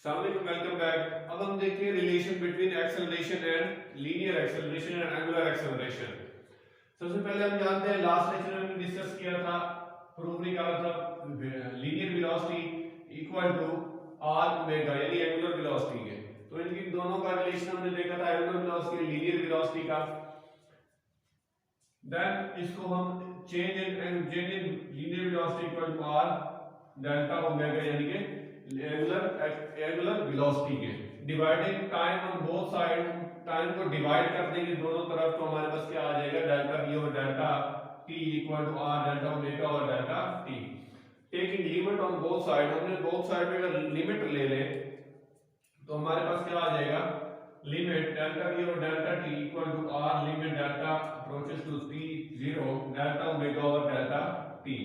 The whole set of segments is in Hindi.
Welcome back. अब हम देखते हैं relation between acceleration and linear acceleration and angular acceleration. सबसे पहले हम जानते हैं लास्ट लेक्चर में हमने डिस्कस किया था, प्रूव निकाला था linear velocity equal to R omega यानी एंगुलर वेलोसिटी के। तो इनकी दोनों का रिलेशन हमने देखा था एंगुलर वेलोसिटी लीनियर वेलोसिटी का। देन इसको हम change in linear velocity equal to R delta omega यानी कि एंगुलर वेलोसिटी के dividing time on both side, time को डिवाइड कर देंगे दोनों तरफ तो हमारे पास क्या आ जाएगा डेल्टा v और delta t equal to r delta omega और delta t। Taking limit on both side, हमने बोथ साइड पे अगर लिमिट ले ले तो हमारे पास क्या आ जाएगा लिमिट डेल्टा v और delta t equal to r limit delta approaches to t 0 delta omega और डेल्टा t।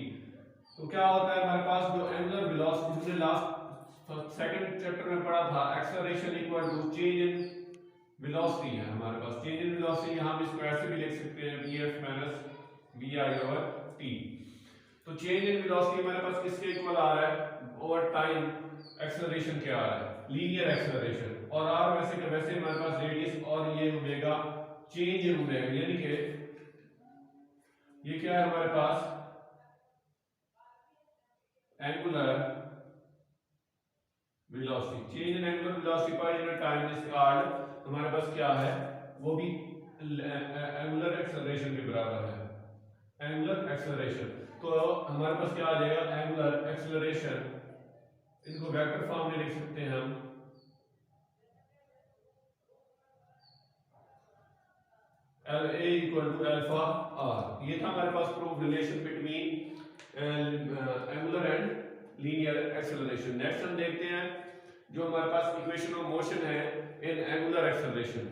तो क्या होता है हमारे पास जो एंगुलर वेलोसिटी हमने लास्ट सेकंड चैप्टर में पढ़ा था acceleration equal to change in velocity है हमारे पास। चेंज इन वेलोसिटी यहां भी इसको ऐसे भी लिख सकते हैं vf minus vi over t। तो चेंज इन वेलोसिटी हमारे पास किसके इक्वल आ रहा है ओवर टाइम एक्सेलरेशन क्या आ रहा है लीनियर एक्सेलरेशन। और r वैसे का वैसे हमारे पास रेडियस और ये ओमेगा चेंज इन ओमेगा यानी कि ये क्या है हमारे पास angular velocity. Change in angular velocity per unit time is called, हमारे पास क्या है वो भी एंगुलर एक्सेलरेशन के बराबर है एंगुलर एक्सेलरेशन। तो हमारे पास क्या आ जाएगा एंगुलर एक्सेलरेशन, इनको वेक्टर फॉर्म में लिख सकते हैं हम LA equal to alpha R. ये था हमारे पास proof relation between angular and linear acceleration. Next हम देखते हैं जो हमारे पास इक्वेशन ऑफ मोशन है इन एंगुलर एक्सेलरेशन।